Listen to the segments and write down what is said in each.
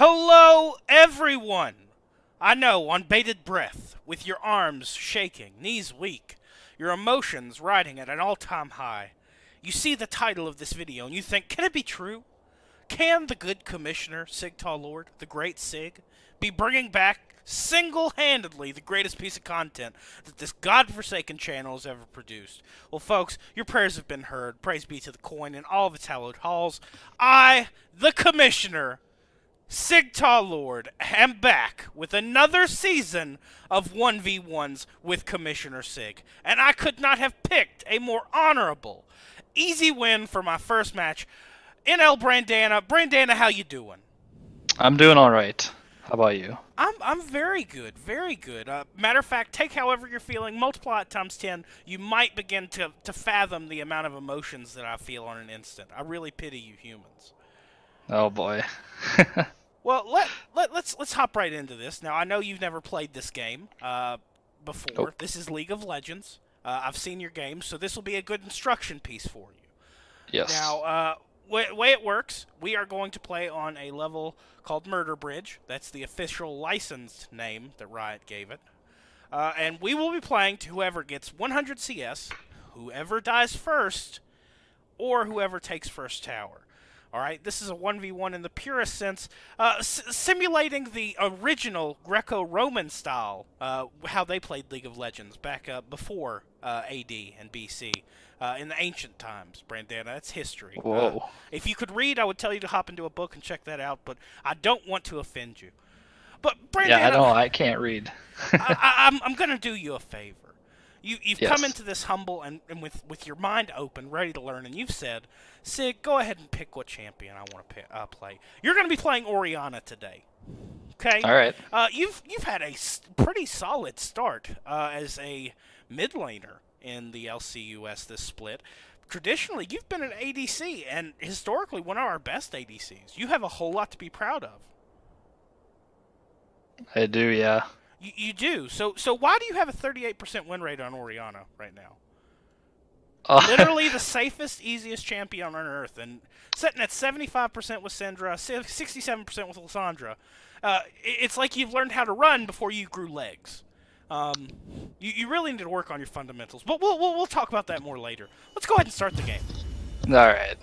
Hello, everyone! I know, on bated breath, with your arms shaking, knees weak, your emotions riding at an all-time high. You see the title of this video and you think, can it be true? Can the good commissioner, Sigtal Lord, the great Sig, be bringing back single-handedly the greatest piece of content that this godforsaken channel has ever produced? Well, folks, your prayers have been heard. Praise be to the coin in all of its hallowed halls. I, the commissioner, Sigtal Lord, am back with another season of 1v1s with Commissioner Sig, and I could not have picked a more honorable, easy win for my first match in El Brandana. Brandana, how you doing? I'm doing all right. How about you? I'm very good, very good. Matter of fact, take however you're feeling, multiply it times 10. You might begin to fathom the amount of emotions that I feel on an instant. I really pity you humans. Oh boy. Well, let's hop right into this. Now, I know you've never played this game before. Nope. This is League of Legends. I've seen your games, so this will be a good instruction piece for you. Yes. Now, way it works, we are going to play on a level called Murder Bridge. That's the official licensed name that Riot gave it. And we will be playing to whoever gets 100 CS, whoever dies first, or whoever takes first tower. Alright, this is a 1v1 in the purest sense, simulating the original Greco-Roman style, how they played League of Legends back before AD and BC, in the ancient times, Brandana. That's history. Whoa. If you could read, I would tell you to hop into a book and check that out, but I don't want to offend you. But Brandana, Yeah, I know. I can't read. I'm going to do you a favor. You've Yes. come into this humble and with your mind open, ready to learn, and you've said, Sig, go ahead and pick what champion I want to play. You're going to be playing Orianna today. Okay? All right. You've had a pretty solid start as a mid laner in the LCUS this split. Traditionally, you've been an ADC, and historically one of our best ADCs. You have a whole lot to be proud of. I do, yeah. You do. So why do you have a 38% win rate on Orianna right now? Literally the safest, easiest champion on Earth, and sitting at 75% with Syndra, 67% with Lissandra. It's like you've learned how to run before you grew legs. You really need to work on your fundamentals, but we'll talk about that more later. Let's go ahead and start the game. All right.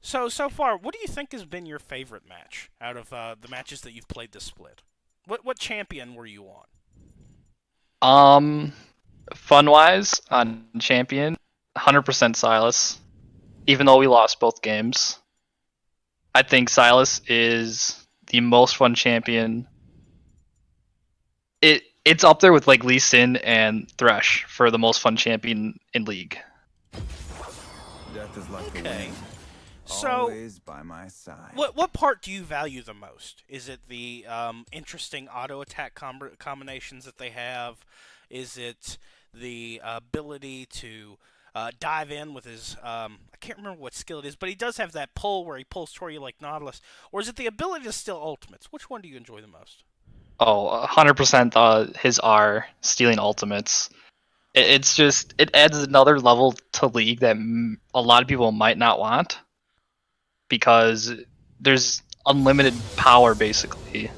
So far, what do you think has been your favorite match out of the matches that you've played this split? What champion were you on? Fun-wise, on champion, 100% Silas. Even though we lost both games, I think Silas is the most fun champion. It's up there with like Lee Sin and Thresh for the most fun champion in League. Death is like Okay. the wind, So, always by my side. what part do you value the most? Is it the interesting auto attack combinations that they have? Is it the ability to dive in with his I can't remember what skill it is, but he does have that pull where he pulls toward you like Nautilus, or is it the ability to steal ultimates? Which one do you enjoy the most? Oh, 100% his R, stealing ultimates. It's just, it adds another level to League that a lot of people might not want. Because there's unlimited power, basically.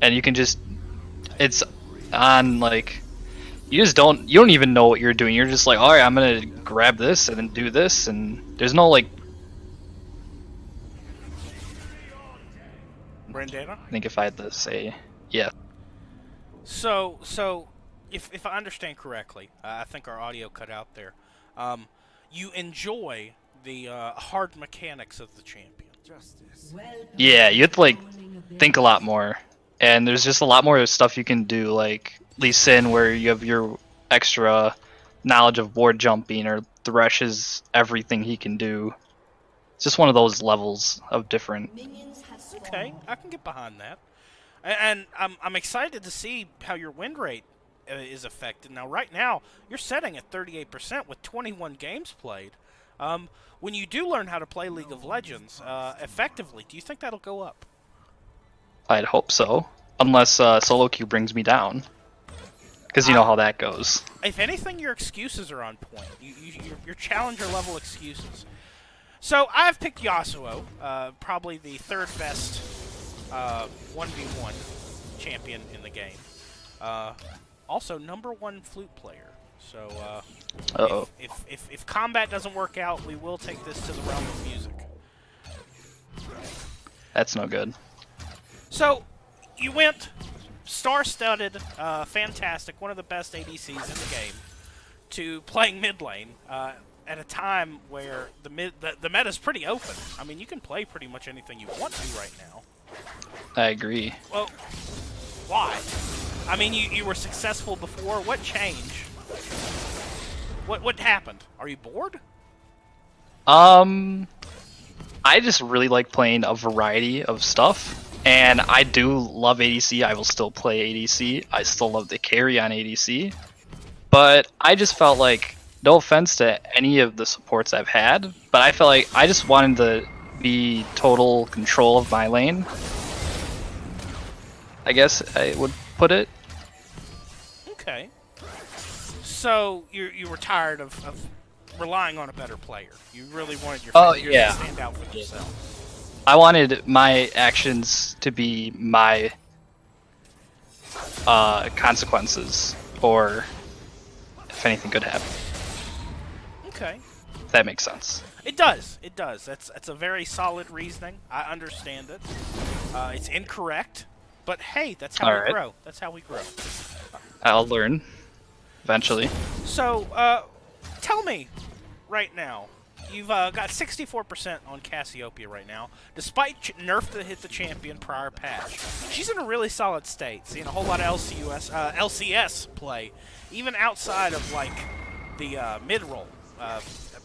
And you can just, it's on, like, you don't even know what you're doing. You're just like, alright, I'm gonna grab this and then do this, and there's no, like, Brandana? I think if I had to say, yeah. So if I understand correctly, I think our audio cut out there. You enjoy the hard mechanics of the champion. Justice. Yeah, you have to, like, think a lot more. And there's just a lot more stuff you can do, like Lee Sin, where you have your extra knowledge of board jumping, or Thresh is everything he can do. It's just one of those levels of different. Okay, I can get behind that. And I'm excited to see how your win rate is affected. Now, right now, you're setting at 38% with 21 games played. When you do learn how to play League of Legends effectively, do you think that'll go up? I'd hope so. Unless solo queue brings me down. Because you know how that goes. If anything, your excuses are on point. Your challenger level excuses. So I've picked Yasuo, probably the third best 1v1 champion in the game. Also, #1 flute player. So Uh-oh. if combat doesn't work out, we will take this to the realm of music. That's no good. So you went star-studded, fantastic, one of the best ADCs in the game, to playing mid lane at a time where the meta's pretty open. I mean, you can play pretty much anything you want to right now. I agree. Well, why? I mean, you were successful before. What changed? What happened? Are you bored? I just really like playing a variety of stuff, and I do love ADC. I will still play ADC. I still love the carry on ADC, but I just felt like, no offense to any of the supports I've had, but I felt like I just wanted to be total control of my lane, I guess I would put it. Okay. So you were tired of relying on a better player. You really wanted your figures to stand out for yourself. I wanted my actions to be my consequences, or if anything could happen. Okay. If that makes sense. It does. It does. That's a very solid reasoning. I understand it. It's incorrect, but hey, that's how we grow. That's how we grow. I'll learn eventually. So, tell me right now. You've got 64% on Cassiopeia right now, despite nerf that hit the champion prior patch. She's in a really solid state, seeing a whole lot of LCUS play, even outside of like the mid roll,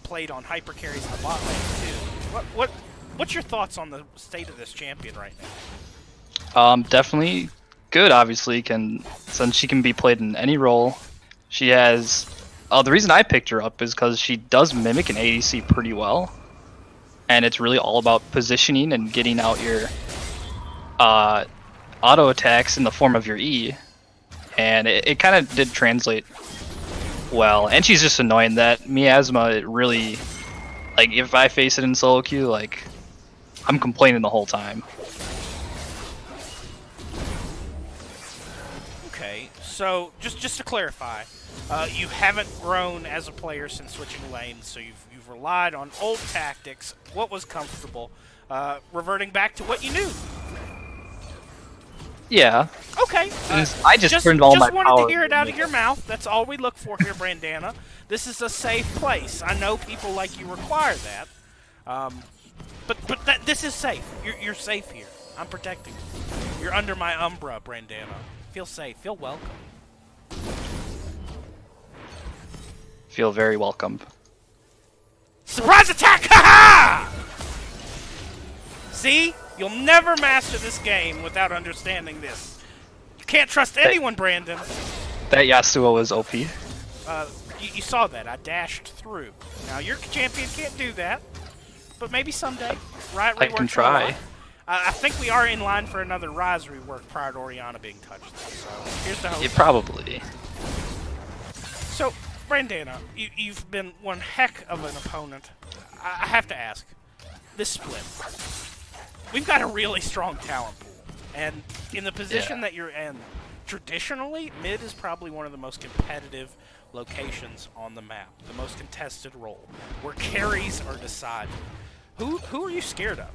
played on hyper carries in the bot lane too. What's your thoughts on the state of this champion right now? Definitely good. Obviously, since she can be played in any role. She has. The reason I picked her up is because she does mimic an ADC pretty well, and it's really all about positioning and getting out your auto attacks in the form of your E, and it kind of did translate well. And she's just annoying that miasma. It really, like, if I face it in solo queue, like, I'm complaining the whole time. Okay, so just to clarify. You haven't grown as a player since switching lanes, so you've relied on old tactics, what was comfortable, reverting back to what you knew. Yeah. Okay. I just turned all my Just wanted power to hear it out of your mouth. That's all we look for here, Brandana. This is a safe place. I know people like you require that, but this is safe. You're safe here. I'm protecting you. You're under my umbra, Brandana. Feel safe. Feel welcome. Feel very welcomed. Surprise attack! Ha ha! See? You'll never master this game without understanding this. You can't trust anyone, Brandon. That Yasuo was OP. You saw that. I dashed through. Now, your champion can't do that. But maybe someday. Right, I can try. I think we are in line for another Rise rework prior to Orianna being touched. So, here's the hope. Yeah, probably. So, Brandana, you've been one heck of an opponent. I have to ask, this split, we've got a really strong talent pool, and in the position that you're in, traditionally, mid is probably one of the most competitive locations on the map, the most contested role, where carries are decided. Who are you scared of?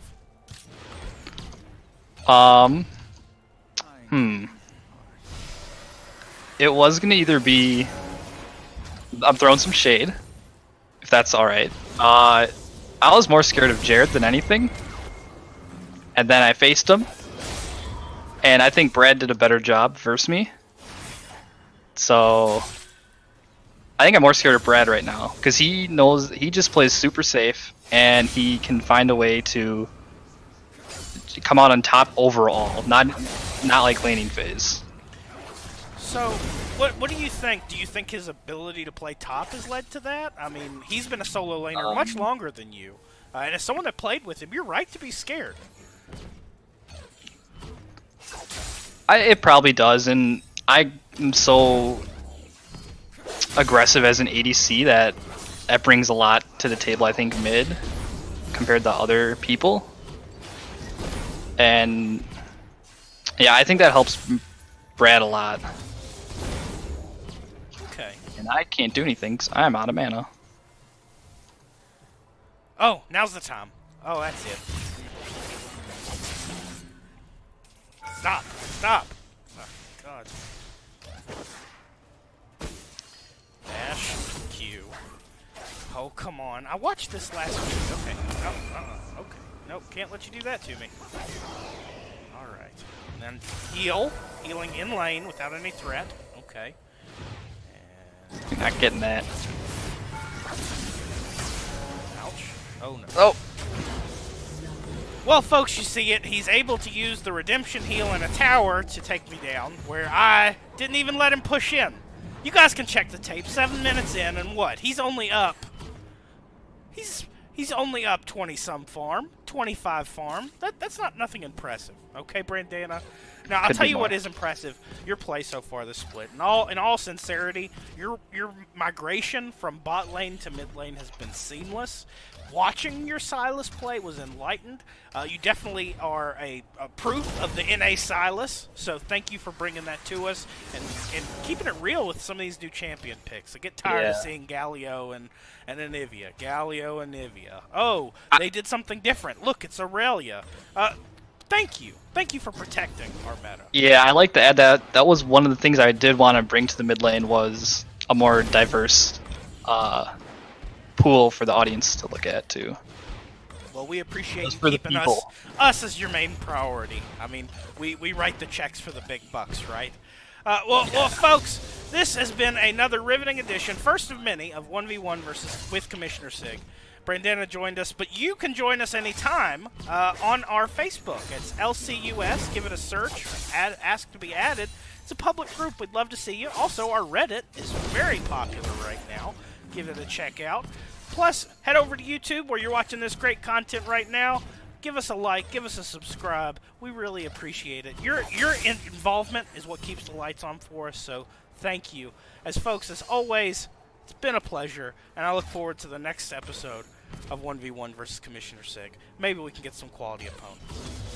It was gonna either be. I'm throwing some shade, if that's alright. I was more scared of Jared than anything. And then I faced him. And I think Brad did a better job versus me. So I think I'm more scared of Brad right now. Because he just plays super safe. And he can find a way to come out on top overall. Not like laning phase. So, what do you think? Do you think his ability to play top has led to that? I mean, he's been a solo laner much longer than you. And as someone that played with him, you're right to be scared. It probably does, and I am so aggressive as an ADC that brings a lot to the table, I think, mid. compared to other people. And yeah, I think that helps Brad a lot. Okay. And I can't do anything because I'm out of mana. Oh, now's the time. Oh, that's it. Stop. Stop. Oh, God. Dash. Q. Oh, come on. I watched this last week. Okay. No, okay. Nope, can't let you do that to me. Alright. And then heal. Healing in lane without any threat. Okay. And... You're not getting that. ouch. Oh, no. Oh! Well, folks, you see it. He's able to use the redemption heal in a tower to take me down, where I didn't even let him push in. You guys can check the tape. 7 minutes in, and what? He's only up. He's only up 20-some farm, 25 farm. That's not nothing impressive, okay, Brandana? Now I'll tell you what is impressive. Your play so far this split. In all sincerity, your migration from bot lane to mid lane has been seamless. Watching your Sylas play was enlightened. You definitely are a proof of the NA Sylas, so thank you for bringing that to us and keeping it real with some of these new champion picks. I get tired of seeing Galio and Anivia. Galio and Anivia. Oh, they did something different. Look, it's Aurelia. Thank you. Thank you for protecting our meta. Yeah, I like to add that. That was one of the things I did want to bring to the mid lane was a more diverse pool for the audience to look at too. Well, we appreciate Just you for the keeping us as your main priority. I mean, we write the checks for the big bucks, right? Well, folks, this has been another riveting edition, first of many, of 1v1 with Commissioner Sig. Brandana joined us, but you can join us anytime on our Facebook. It's LCUS. Give it a search. Ask to be added. It's a public group. We'd love to see you. Also, our Reddit is very popular right now. Give it a check out. Plus, head over to YouTube where you're watching this great content right now. Give us a like, give us a subscribe. We really appreciate it. Your involvement is what keeps the lights on for us, so thank you. As folks, as always, it's been a pleasure, and I look forward to the next episode of 1v1 versus Commissioner Sig. Maybe we can get some quality opponents.